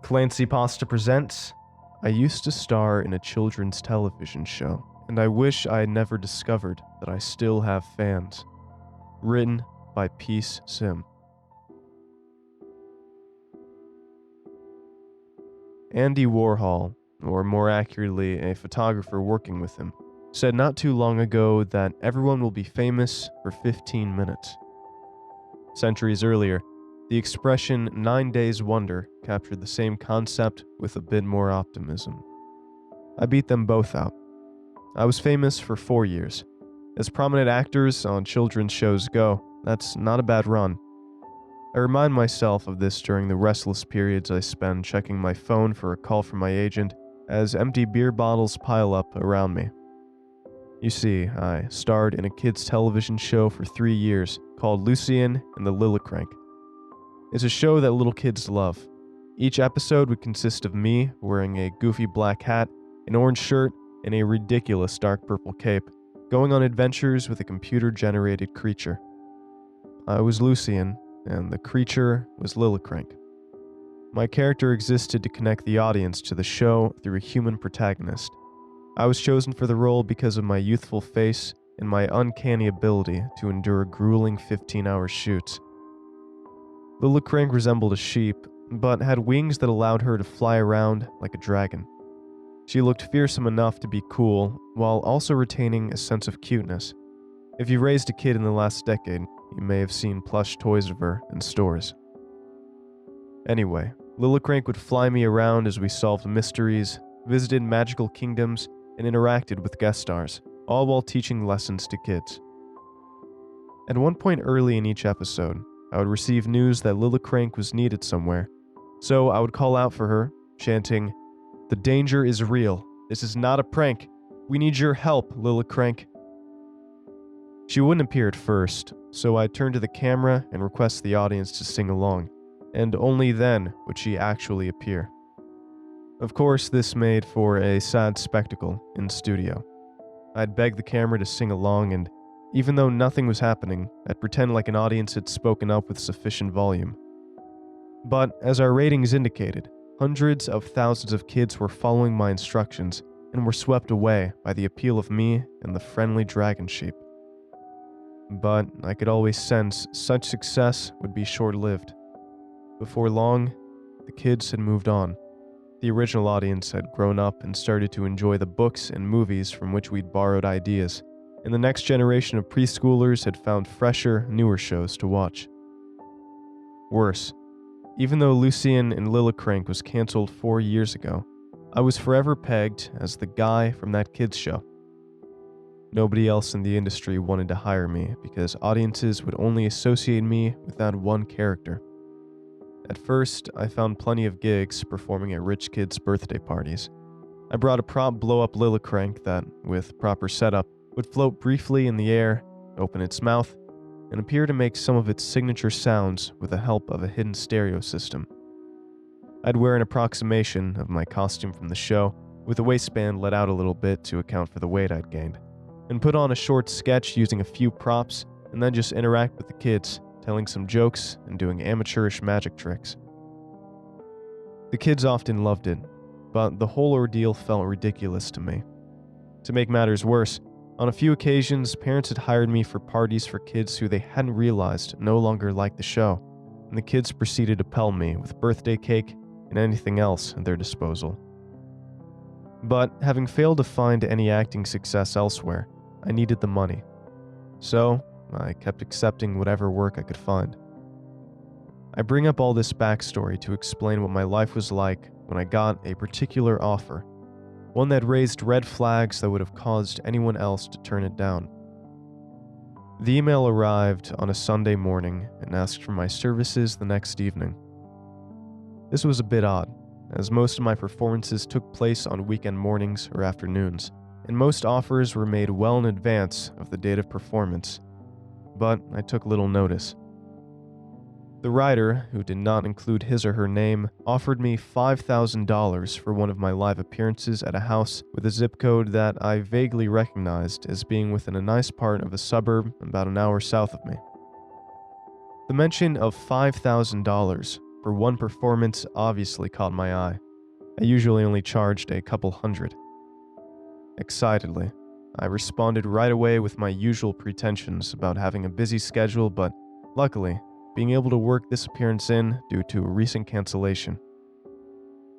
ClancyPasta presents, I used to star in a children's television show, and I wish I had never discovered that I still have fans. Written by PeaceSim. Andy Warhol, or more accurately, a photographer working with him, said not too long ago that everyone will be famous for 15 minutes. Centuries earlier, the expression 9 days wonder captured the same concept with a bit more optimism. I beat them both out. I was famous for 4 years. As prominent actors on children's shows go, that's not a bad run. I remind myself of this during the restless periods I spend checking my phone for a call from my agent as empty beer bottles pile up around me. You see, I starred in a kids' television show for 3 years called Lucien and the Lillicrank. It's a show that little kids love. Each episode would consist of me wearing a goofy black hat, an orange shirt, and a ridiculous dark purple cape, going on adventures with a computer-generated creature. I was Lucien, and the creature was Lillicrank. My character existed to connect the audience to the show through a human protagonist. I was chosen for the role because of my youthful face and my uncanny ability to endure grueling 15-hour shoots. Lillicrank resembled a sheep, but had wings that allowed her to fly around like a dragon. She looked fearsome enough to be cool, while also retaining a sense of cuteness. If you raised a kid in the last decade, you may have seen plush toys of her in stores. Anyway, Lillicrank would fly me around as we solved mysteries, visited magical kingdoms, and interacted with guest stars, all while teaching lessons to kids. At one point early in each episode, I would receive news that Lillicrank was needed somewhere, so I would call out for her, chanting, "The danger is real. This is not a prank. We need your help, Lillicrank." She wouldn't appear at first, so I'd turn to the camera and request the audience to sing along, and only then would she actually appear. Of course, this made for a sad spectacle in studio. I'd beg the camera to sing along, and even though nothing was happening, I'd pretend like an audience had spoken up with sufficient volume. But as our ratings indicated, hundreds of thousands of kids were following my instructions and were swept away by the appeal of me and the friendly dragon sheep. But I could always sense such success would be short-lived. Before long, the kids had moved on. The original audience had grown up and started to enjoy the books and movies from which we'd borrowed ideas, and the next generation of preschoolers had found fresher, newer shows to watch. Worse, even though Lucien and Lillicrank was cancelled 4 years ago, I was forever pegged as the guy from that kids show. Nobody else in the industry wanted to hire me because audiences would only associate me with that one character. At first, I found plenty of gigs performing at rich kids' birthday parties. I brought a prop blow-up Lillicrank that, with proper setup, would float briefly in the air, open its mouth, and appear to make some of its signature sounds with the help of a hidden stereo system. I'd wear an approximation of my costume from the show, with the waistband let out a little bit to account for the weight I'd gained, and put on a short sketch using a few props, and then just interact with the kids, telling some jokes and doing amateurish magic tricks. The kids often loved it, but the whole ordeal felt ridiculous to me. To make matters worse, on a few occasions, parents had hired me for parties for kids who they hadn't realized no longer liked the show, and the kids proceeded to pelt me with birthday cake and anything else at their disposal. But having failed to find any acting success elsewhere, I needed the money. So, I kept accepting whatever work I could find. I bring up all this backstory to explain what my life was like when I got a particular offer, one that raised red flags that would have caused anyone else to turn it down. The email arrived on a Sunday morning and asked for my services the next evening. This was a bit odd, as most of my performances took place on weekend mornings or afternoons, and most offers were made well in advance of the date of performance. But I took little notice. The writer, who did not include his or her name, offered me $5,000 for one of my live appearances at a house with a zip code that I vaguely recognized as being within a nice part of a suburb about an hour south of me. The mention of $5,000 for one performance obviously caught my eye. I usually only charged a couple hundred. Excitedly, I responded right away with my usual pretensions about having a busy schedule, but luckily, being able to work this appearance in due to a recent cancellation.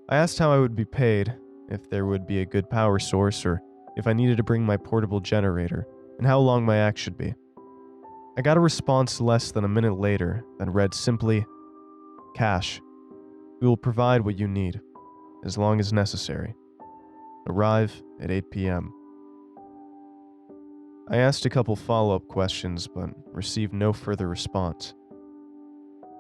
I asked how I would be paid, if there would be a good power source, or if I needed to bring my portable generator, and how long my act should be. I got a response less than a minute later that read simply, "Cash. We will provide what you need, as long as necessary. Arrive at 8 p.m. I asked a couple follow-up questions, but received no further response.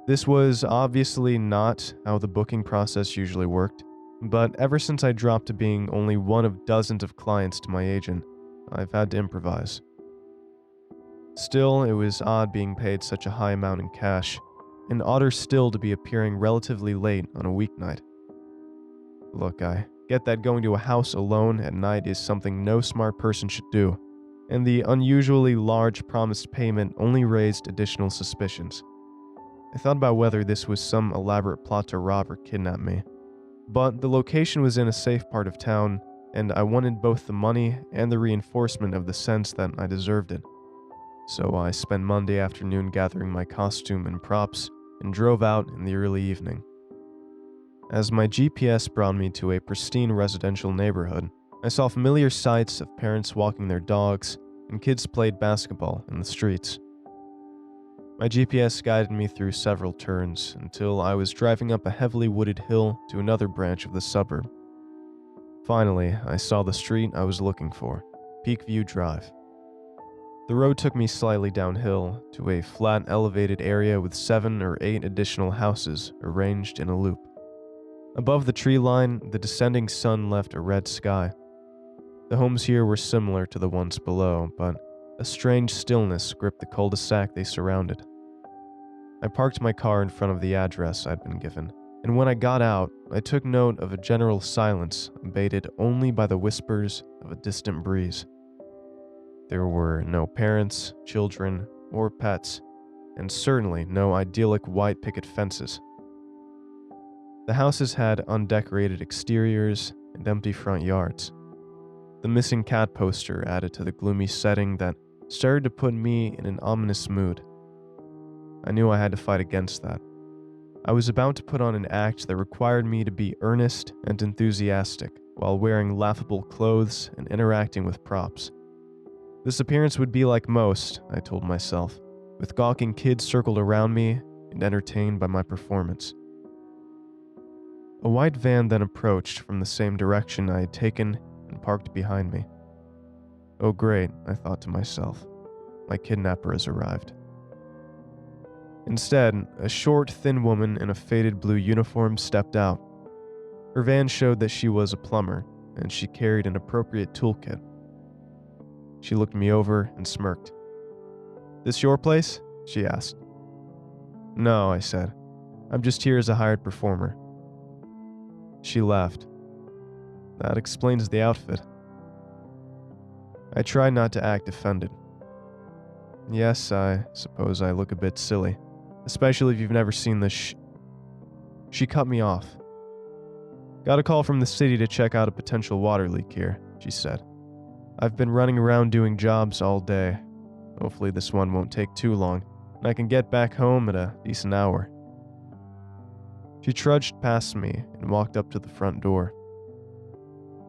This was obviously not how the booking process usually worked, but ever since I dropped to being only one of dozens of clients to my agent, I've had to improvise. Still, it was odd being paid such a high amount in cash, and odder still to be appearing relatively late on a weeknight. Look, I get that going to a house alone at night is something no smart person should do, and the unusually large promised payment only raised additional suspicions. I thought about whether this was some elaborate plot to rob or kidnap me, but the location was in a safe part of town, and I wanted both the money and the reinforcement of the sense that I deserved it. So I spent Monday afternoon gathering my costume and props and drove out in the early evening. As my GPS brought me to a pristine residential neighborhood, I saw familiar sights of parents walking their dogs and kids played basketball in the streets. My GPS guided me through several turns until I was driving up a heavily wooded hill to another branch of the suburb. Finally, I saw the street I was looking for, Peakview Drive. The road took me slightly downhill to a flat elevated area with 7 or 8 additional houses arranged in a loop. Above the tree line, the descending sun left a red sky. The homes here were similar to the ones below, but a strange stillness gripped the cul-de-sac they surrounded. I parked my car in front of the address I'd been given, and when I got out, I took note of a general silence abated only by the whispers of a distant breeze. There were no parents, children, or pets, and certainly no idyllic white picket fences. The houses had undecorated exteriors and empty front yards. The missing cat poster added to the gloomy setting that started to put me in an ominous mood. I knew I had to fight against that. I was about to put on an act that required me to be earnest and enthusiastic while wearing laughable clothes and interacting with props. This appearance would be like most, I told myself, with gawking kids circled around me and entertained by my performance. A white van then approached from the same direction I had taken and parked behind me. Oh great, I thought to myself. My kidnapper has arrived. Instead, a short, thin woman in a faded blue uniform stepped out. Her van showed that she was a plumber, and she carried an appropriate toolkit. She looked me over and smirked. "This your place?" she asked. "No," I said. "I'm just here as a hired performer." She laughed. "That explains the outfit." I tried not to act offended. "Yes, I suppose I look a bit silly, especially if you've never seen this She cut me off. "Got a call from the city to check out a potential water leak here," she said. "I've been running around doing jobs all day. Hopefully this one won't take too long, and I can get back home at a decent hour." She trudged past me and walked up to the front door.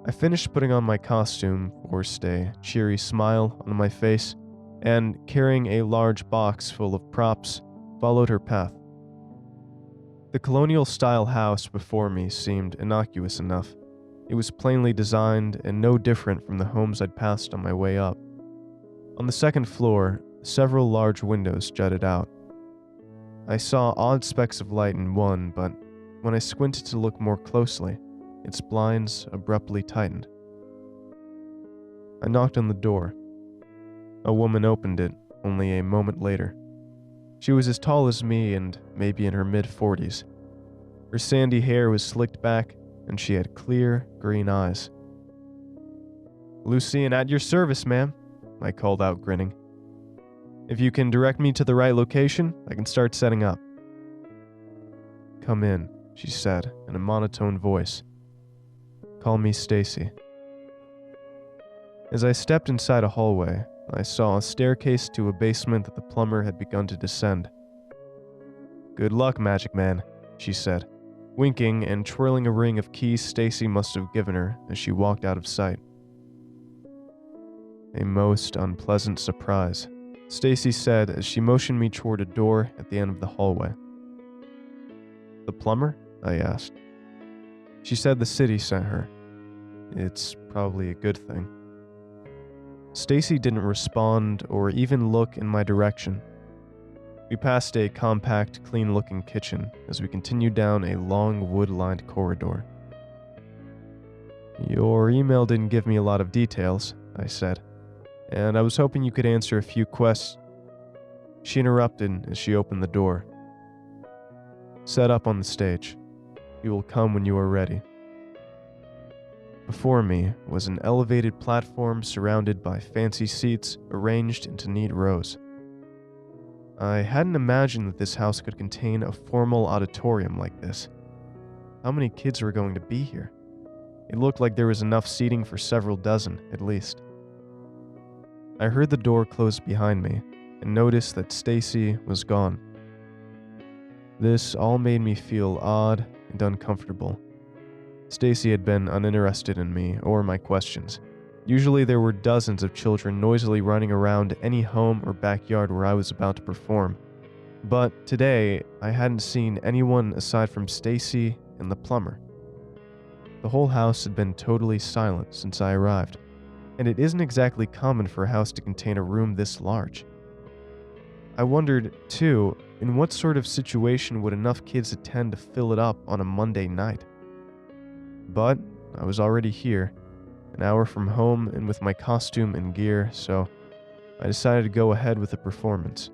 I finished putting on my costume, forced a cheery smile on my face, and carrying a large box full of props, followed her path. The colonial-style house before me seemed innocuous enough. It was plainly designed and no different from the homes I'd passed on my way up. On the second floor, several large windows jutted out. I saw odd specks of light in one, but when I squinted to look more closely, its blinds abruptly tightened. I knocked on the door. A woman opened it only a moment later. She was as tall as me and maybe in her mid-40s. Her sandy hair was slicked back, and she had clear, green eyes. "Lucian, at your service, ma'am," I called out, grinning. "If you can direct me to the right location, I can start setting up." "Come in," she said in a monotone voice. "Call me Stacy." As I stepped inside a hallway, I saw a staircase to a basement that the plumber had begun to descend. "Good luck, Magic Man," she said, winking and twirling a ring of keys Stacy must have given her as she walked out of sight. "A most unpleasant surprise," Stacy said as she motioned me toward a door at the end of the hallway. "The plumber?" I asked. She said the city sent her. It's probably a good thing. Stacy didn't respond or even look in my direction. We passed a compact, clean-looking kitchen as we continued down a long, wood-lined corridor. "Your email didn't give me a lot of details," I said, "and I was hoping you could answer a few questions." She interrupted as she opened the door. "Set up on the stage. You will come when you are ready." Before me was an elevated platform surrounded by fancy seats arranged into neat rows. I hadn't imagined that this house could contain a formal auditorium like this. How many kids were going to be here? It looked like there was enough seating for several dozen, at least. I heard the door close behind me and noticed that Stacy was gone. This all made me feel odd and uncomfortable. Stacy had been uninterested in me or my questions. Usually there were dozens of children noisily running around any home or backyard where I was about to perform. But today, I hadn't seen anyone aside from Stacy and the plumber. The whole house had been totally silent since I arrived, and it isn't exactly common for a house to contain a room this large. I wondered, too, in what sort of situation would enough kids attend to fill it up on a Monday night? But I was already here, an hour from home and with my costume and gear, so I decided to go ahead with the performance.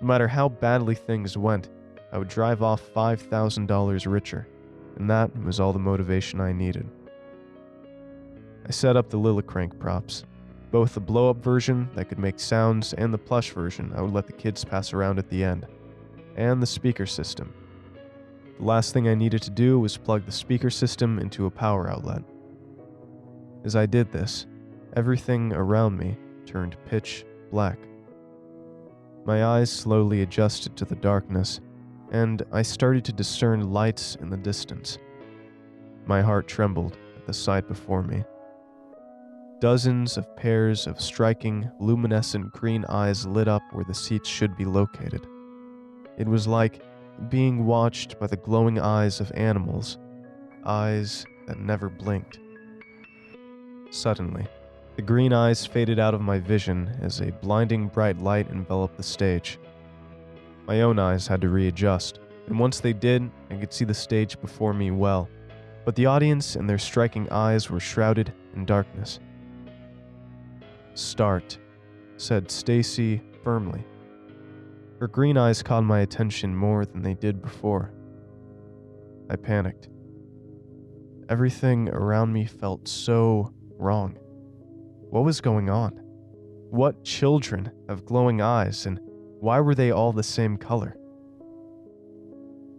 No matter how badly things went, I would drive off $5,000 richer, and that was all the motivation I needed. I set up the Lillicrank props, both the blow-up version that could make sounds and the plush version I would let the kids pass around at the end, and the speaker system. The last thing I needed to do was plug the speaker system into a power outlet. As I did this, everything around me turned pitch black. My eyes slowly adjusted to the darkness, and I started to discern lights in the distance. My heart trembled at the sight before me. Dozens of pairs of striking, luminescent green eyes lit up where the seats should be located. It was like being watched by the glowing eyes of animals, eyes that never blinked. Suddenly, the green eyes faded out of my vision as a blinding bright light enveloped the stage. My own eyes had to readjust, and once they did, I could see the stage before me well, but the audience and their striking eyes were shrouded in darkness. "Start," said Stacy firmly. Her green eyes caught my attention more than they did before. I panicked. Everything around me felt so wrong. What was going on? What children have glowing eyes, and why were they all the same color?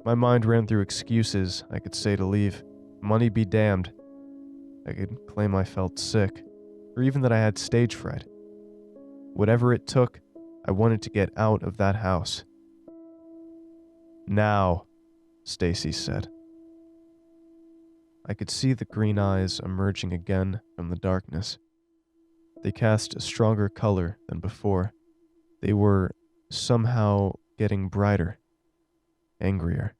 My mind ran through excuses I could say to leave. Money be damned. I could claim I felt sick, or even that I had stage fright. Whatever it took, I wanted to get out of that house. "Now," Stacy said. I could see the green eyes emerging again from the darkness. They cast a stronger color than before. They were somehow getting brighter, angrier.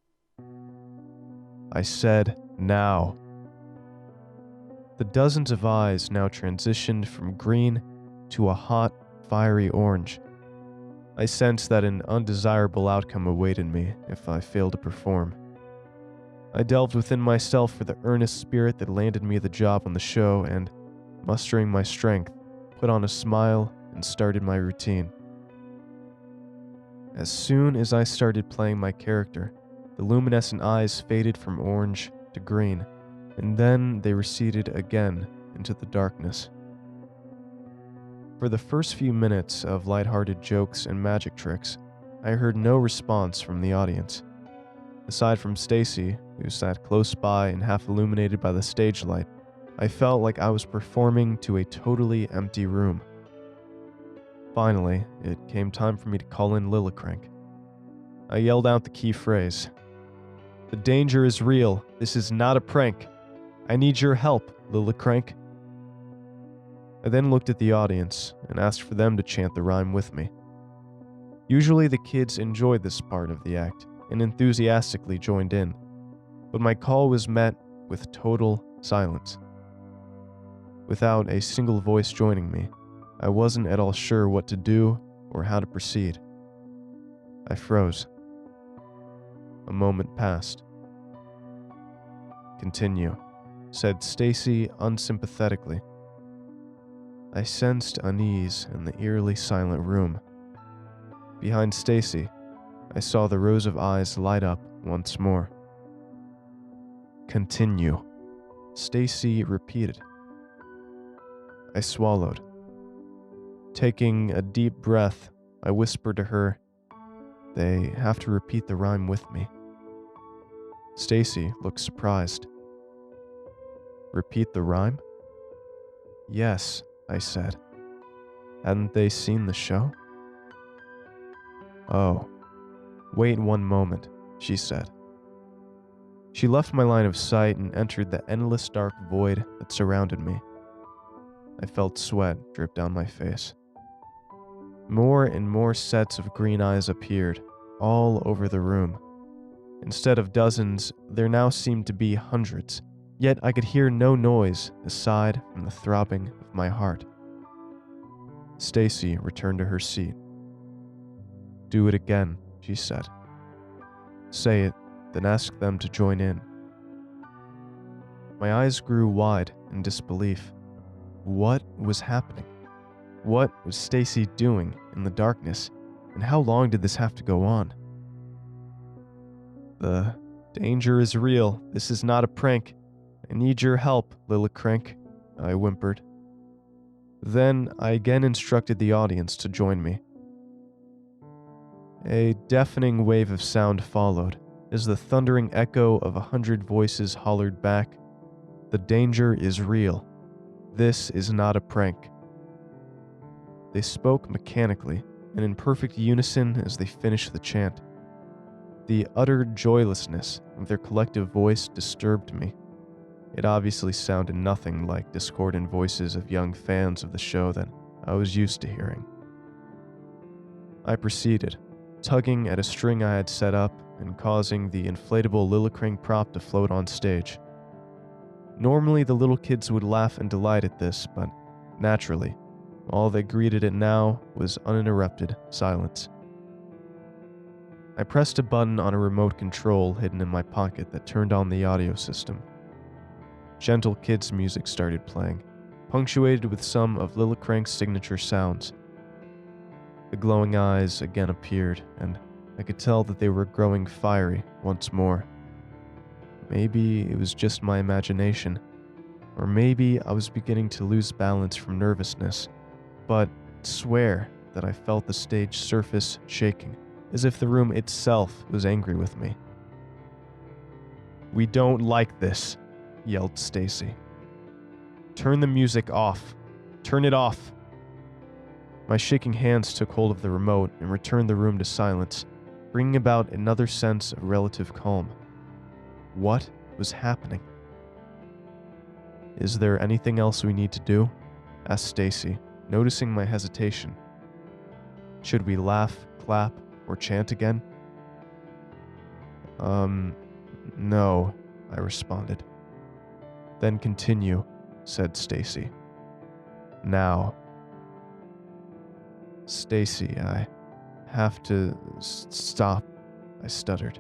I said, "Now." The dozens of eyes now transitioned from green to a hot, fiery orange. I sensed that an undesirable outcome awaited me if I failed to perform. I delved within myself for the earnest spirit that landed me the job on the show and, mustering my strength, put on a smile and started my routine. As soon as I started playing my character, the luminescent eyes faded from orange to green, and then they receded again into the darkness. For the first few minutes of lighthearted jokes and magic tricks, I heard no response from the audience. Aside from Stacy, who sat close by and half illuminated by the stage light, I felt like I was performing to a totally empty room. Finally, it came time for me to call in Lillicrank. I yelled out the key phrase. "The danger is real. This is not a prank. I need your help, Lillicrank." I then looked at the audience and asked for them to chant the rhyme with me. Usually the kids enjoyed this part of the act and enthusiastically joined in, but my call was met with total silence. Without a single voice joining me, I wasn't at all sure what to do or how to proceed. I froze. A moment passed. "Continue," said Stacy unsympathetically. I sensed unease in the eerily silent room. Behind Stacy, I saw the rows of eyes light up once more. "Continue," Stacy repeated. I swallowed. Taking a deep breath, I whispered to her, "They have to repeat the rhyme with me." Stacy looked surprised. "Repeat the rhyme?" "Yes," I said. "Hadn't they seen the show?" "Oh, wait one moment," she said. She left my line of sight and entered the endless dark void that surrounded me. I felt sweat drip down my face. More and more sets of green eyes appeared, all over the room. Instead of dozens, there now seemed to be hundreds, yet I could hear no noise aside from the throbbing of my heart. Stacy returned to her seat. "Do it again," she said. "Say it, then ask them to join in." My eyes grew wide in disbelief. What was happening? What was Stacy doing in the darkness, and how long did this have to go on? "The danger is real. This is not a prank. I need your help, Lillicrank," I whimpered. Then I again instructed the audience to join me. A deafening wave of sound followed, as the thundering echo of 100 voices hollered back, "The danger is real. This is not a prank." They spoke mechanically and in perfect unison as they finished the chant. The utter joylessness of their collective voice disturbed me. It obviously sounded nothing like discordant voices of young fans of the show that I was used to hearing. I proceeded, tugging at a string I had set up and causing the inflatable Lillicrank prop to float on stage. Normally the little kids would laugh and delight at this, but naturally, all that greeted it now was uninterrupted silence. I pressed a button on a remote control hidden in my pocket that turned on the audio system. Gentle kids' music started playing, punctuated with some of Lillicrank's signature sounds. The glowing eyes again appeared, and I could tell that they were growing fiery once more. Maybe it was just my imagination, or maybe I was beginning to lose balance from nervousness, but I swear that I felt the stage surface shaking, as if the room itself was angry with me. "We don't like this," yelled Stacy. "Turn the music off. Turn it off." My shaking hands took hold of the remote and returned the room to silence, bringing about another sense of relative calm. What was happening? "Is there anything else we need to do?" asked Stacy, noticing my hesitation. "Should we laugh, clap, or chant again?" No," I responded. "Then continue," said Stacy. "Now." "Stacy, I have to stop," I stuttered.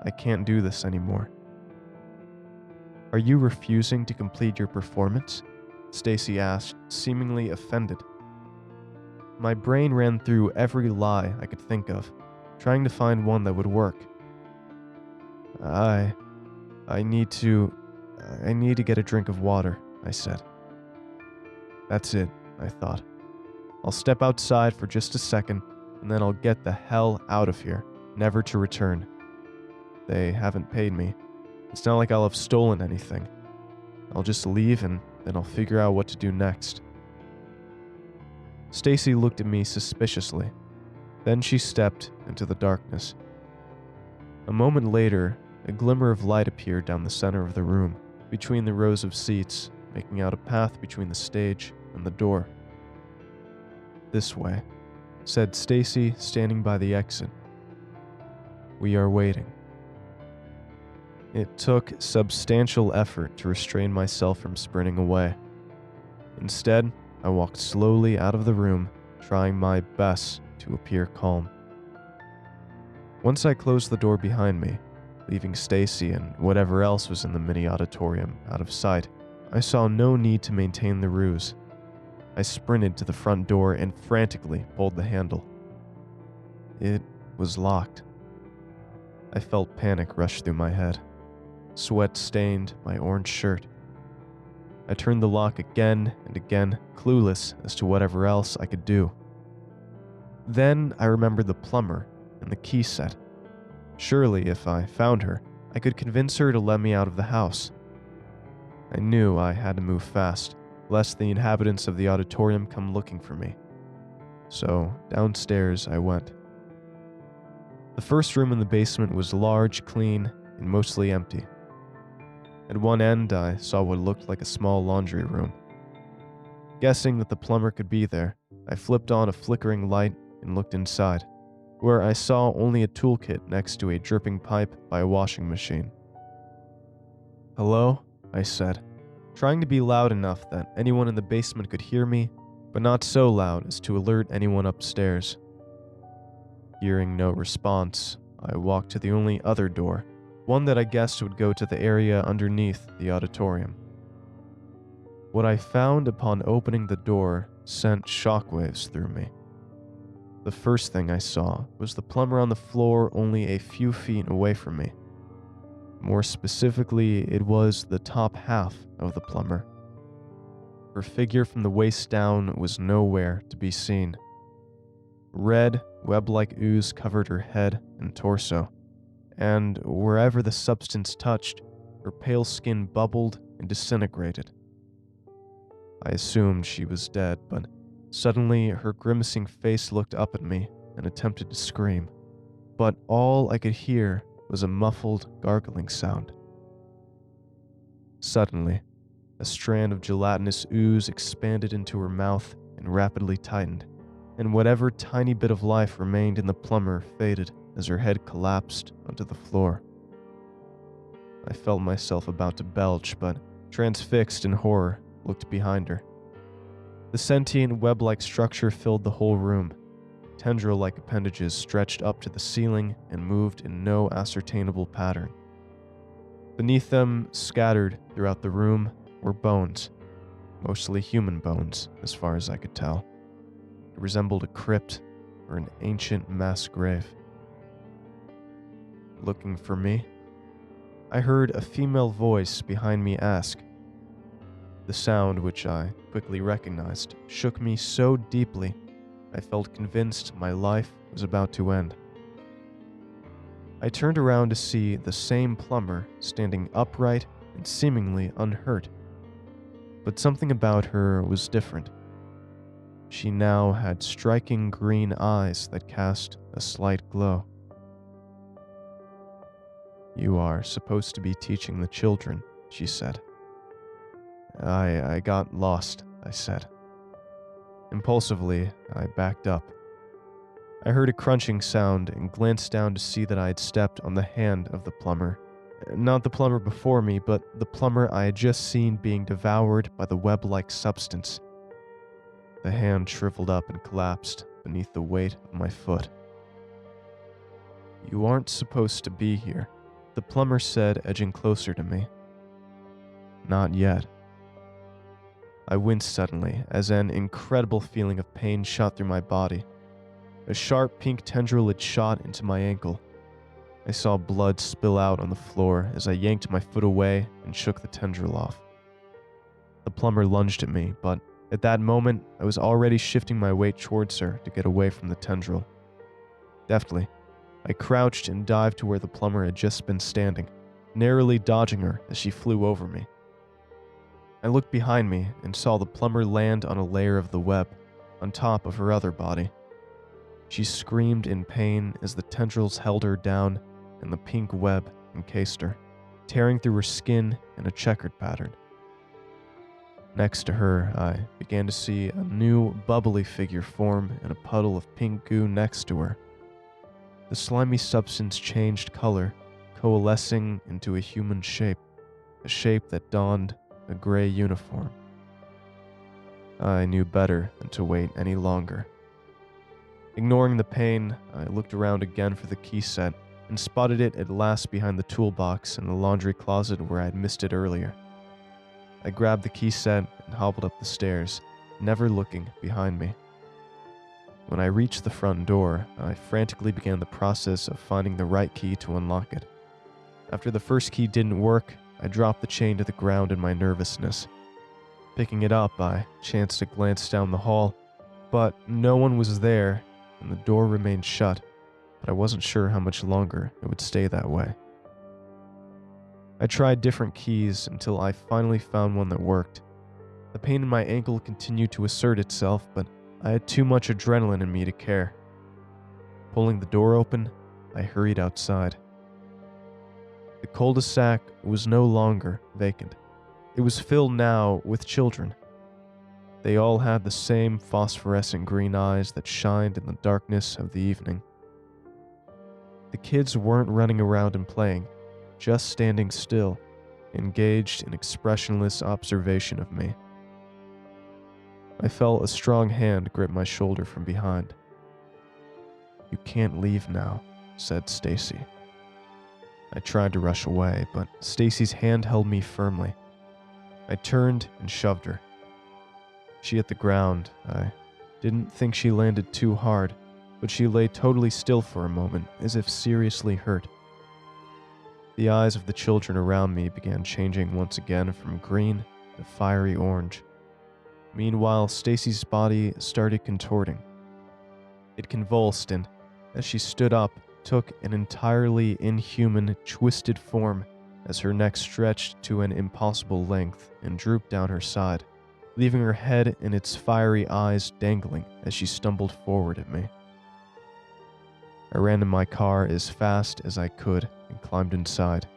"I can't do this anymore." "Are you refusing to complete your performance?" Stacy asked, seemingly offended. My brain ran through every lie I could think of, trying to find one that would work. I need to get a drink of water," I said. That's it, I thought. I'll step outside for just a second, and then I'll get the hell out of here, never to return. They haven't paid me. It's not like I'll have stolen anything. I'll just leave and then I'll figure out what to do next." Stacy looked at me suspiciously. Then she stepped into the darkness. A moment later, a glimmer of light appeared down the center of the room, between the rows of seats, making out a path between the stage and the door. "This way," said Stacy, standing by the exit. "We are waiting." It took substantial effort to restrain myself from sprinting away. Instead, I walked slowly out of the room, trying my best to appear calm. Once I closed the door behind me, leaving Stacy and whatever else was in the mini auditorium out of sight, I saw no need to maintain the ruse. I sprinted to the front door and frantically pulled the handle. It was locked. I felt panic rush through my head. Sweat stained my orange shirt. I turned the lock again and again, clueless as to whatever else I could do. Then I remembered the plumber and the key set. Surely, if I found her, I could convince her to let me out of the house. I knew I had to move fast, lest the inhabitants of the auditorium come looking for me. So downstairs I went. The first room in the basement was large, clean, and mostly empty. At one end, I saw what looked like a small laundry room. Guessing that the plumber could be there, I flipped on a flickering light and looked inside, where I saw only a toolkit next to a dripping pipe by a washing machine. "Hello?" I said, trying to be loud enough that anyone in the basement could hear me, but not so loud as to alert anyone upstairs. Hearing no response, I walked to the only other door, one that I guessed would go to the area underneath the auditorium. What I found upon opening the door sent shockwaves through me. The first thing I saw was the plumber on the floor only a few feet away from me. More specifically, it was the top half of the plumber. Her figure from the waist down was nowhere to be seen. Red, web-like ooze covered her head and torso, and wherever the substance touched, her pale skin bubbled and disintegrated. I assumed she was dead, but suddenly her grimacing face looked up at me and attempted to scream, but all I could hear was a muffled, gargling sound. Suddenly, a strand of gelatinous ooze expanded into her mouth and rapidly tightened, and whatever tiny bit of life remained in the plumber faded as her head collapsed onto the floor. I felt myself about to belch, but transfixed in horror, looked behind her. The sentient web-like structure filled the whole room. Tendril-like appendages stretched up to the ceiling and moved in no ascertainable pattern. Beneath them, scattered throughout the room, were bones, mostly human bones, as far as I could tell. It resembled a crypt or an ancient mass grave. "Looking for me?" I heard a female voice behind me ask. The sound, which I quickly recognized, shook me so deeply I felt convinced my life was about to end. I turned around to see the same plumber standing upright and seemingly unhurt. But something about her was different. She now had striking green eyes that cast a slight glow. "You are supposed to be teaching the children," she said. I got lost," I said. Impulsively, I backed up. I heard a crunching sound and glanced down to see that I had stepped on the hand of the plumber. Not the plumber before me, but the plumber I had just seen being devoured by the web-like substance. The hand shriveled up and collapsed beneath the weight of my foot. "You aren't supposed to be here," the plumber said, edging closer to me. "Not yet." I winced suddenly as an incredible feeling of pain shot through my body. A sharp pink tendril had shot into my ankle. I saw blood spill out on the floor as I yanked my foot away and shook the tendril off. The plumber lunged at me, but at that moment, I was already shifting my weight towards her to get away from the tendril. Deftly, I crouched and dived to where the plumber had just been standing, narrowly dodging her as she flew over me. I looked behind me and saw the plumber land on a layer of the web, on top of her other body. She screamed in pain as the tendrils held her down and the pink web encased her, tearing through her skin in a checkered pattern. Next to her, I began to see a new, bubbly figure form in a puddle of pink goo next to her. The slimy substance changed color, coalescing into a human shape, a shape that donned a gray uniform. I knew better than to wait any longer. Ignoring the pain, I looked around again for the key set and spotted it at last behind the toolbox in the laundry closet where I had missed it earlier. I grabbed the key set and hobbled up the stairs, never looking behind me. When I reached the front door, I frantically began the process of finding the right key to unlock it. After the first key didn't work, I dropped the chain to the ground in my nervousness. Picking it up, I chanced to glance down the hall, but no one was there, and the door remained shut, but I wasn't sure how much longer it would stay that way. I tried different keys until I finally found one that worked. The pain in my ankle continued to assert itself, but I had too much adrenaline in me to care. Pulling the door open, I hurried outside. The cul-de-sac was no longer vacant. It was filled now with children. They all had the same phosphorescent green eyes that shined in the darkness of the evening. The kids weren't running around and playing, just standing still, engaged in expressionless observation of me. I felt a strong hand grip my shoulder from behind. "You can't leave now," said Stacy. I tried to rush away, but Stacy's hand held me firmly. I turned and shoved her. She hit the ground. I didn't think she landed too hard, but she lay totally still for a moment, as if seriously hurt. The eyes of the children around me began changing once again from green to fiery orange. Meanwhile, Stacy's body started contorting. It convulsed and, as she stood up, took an entirely inhuman, twisted form as her neck stretched to an impossible length and drooped down her side, leaving her head and its fiery eyes dangling as she stumbled forward at me. I ran to my car as fast as I could and climbed inside.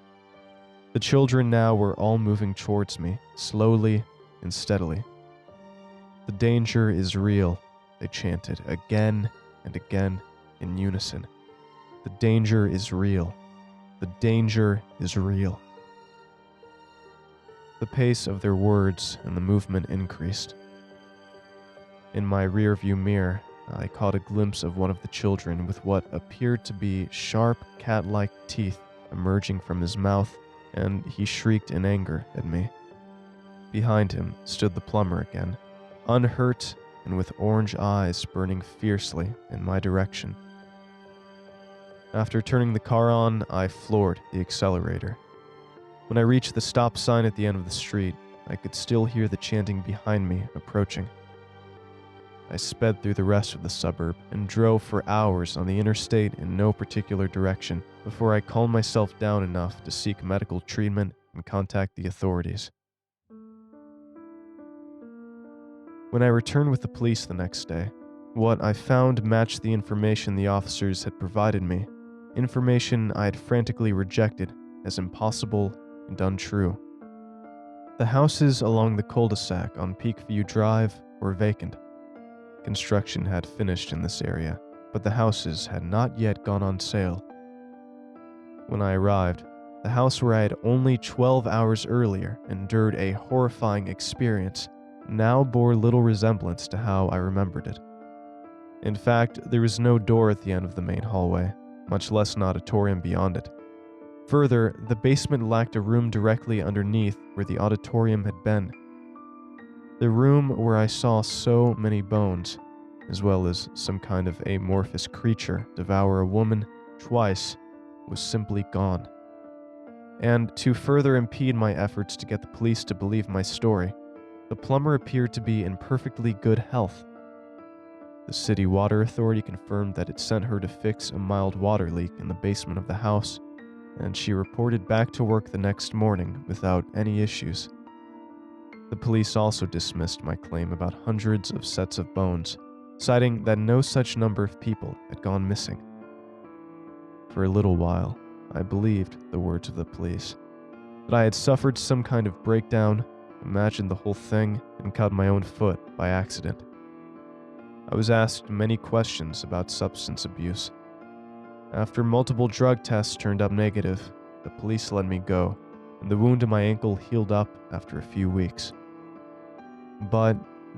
The children now were all moving towards me, slowly and steadily. "The danger is real," they chanted again and again in unison. "The danger is real. The danger is real." The pace of their words and the movement increased. In my rearview mirror, I caught a glimpse of one of the children with what appeared to be sharp, cat-like teeth emerging from his mouth, and he shrieked in anger at me. Behind him stood the plumber again, unhurt and with orange eyes burning fiercely in my direction. After turning the car on, I floored the accelerator. When I reached the stop sign at the end of the street, I could still hear the chanting behind me approaching. I sped through the rest of the suburb and drove for hours on the interstate in no particular direction before I calmed myself down enough to seek medical treatment and contact the authorities. When I returned with the police the next day, what I found matched the information the officers had provided me, information I had frantically rejected as impossible and untrue. The houses along the cul-de-sac on Peakview Drive were vacant. Construction had finished in this area, but the houses had not yet gone on sale. When I arrived, the house where I had only 12 hours earlier endured a horrifying experience now bore little resemblance to how I remembered it. In fact, there was no door at the end of the main hallway, much less an auditorium beyond it. Further, the basement lacked a room directly underneath where the auditorium had been. The room where I saw so many bones, as well as some kind of amorphous creature devour a woman twice, was simply gone. And to further impede my efforts to get the police to believe my story, the plumber appeared to be in perfectly good health. The city water authority confirmed that it sent her to fix a mild water leak in the basement of the house, and she reported back to work the next morning without any issues. The police also dismissed my claim about hundreds of sets of bones, citing that no such number of people had gone missing. For a little while, I believed the words of the police, that I had suffered some kind of breakdown, imagined the whole thing, and cut my own foot by accident. I was asked many questions about substance abuse. After multiple drug tests turned up negative, the police let me go, and the wound in my ankle healed up after a few weeks. But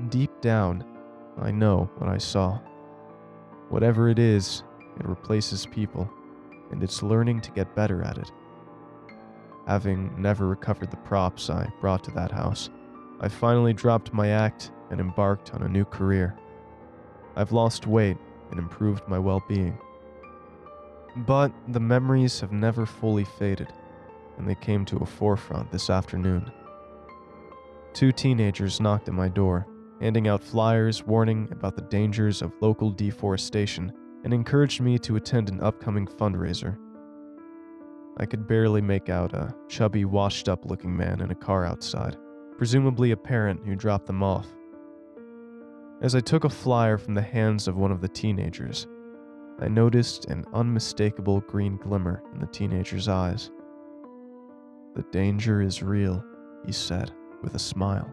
deep down, I know what I saw. Whatever it is, it replaces people, and it's learning to get better at it. Having never recovered the props I brought to that house, I finally dropped my act and embarked on a new career. I've lost weight and improved my well-being. But the memories have never fully faded, and they came to a forefront this afternoon. 2 teenagers knocked at my door, handing out flyers warning about the dangers of local deforestation and encouraged me to attend an upcoming fundraiser. I could barely make out a chubby, washed-up-looking man in a car outside, presumably a parent who dropped them off. As I took a flyer from the hands of one of the teenagers, I noticed an unmistakable green glimmer in the teenager's eyes. "The danger is real," he said with a smile.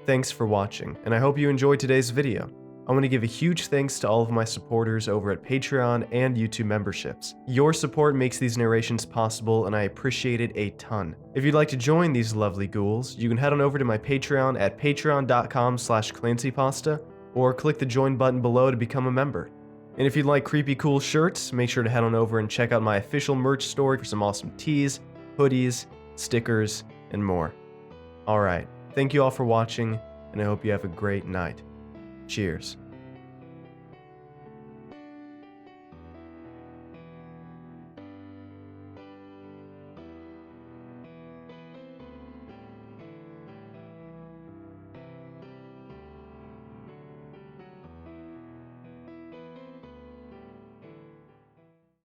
Thanks for watching, and I hope you enjoyed today's video. I want to give a huge thanks to all of my supporters over at Patreon and YouTube memberships. Your support makes these narrations possible, and I appreciate it a ton. If you'd like to join these lovely ghouls, you can head on over to my Patreon at patreon.com/clancypasta, or click the join button below to become a member. And if you'd like creepy cool shirts, make sure to head on over and check out my official merch store for some awesome tees, hoodies, stickers, and more. Alright. Thank you all for watching, and I hope you have a great night. Cheers.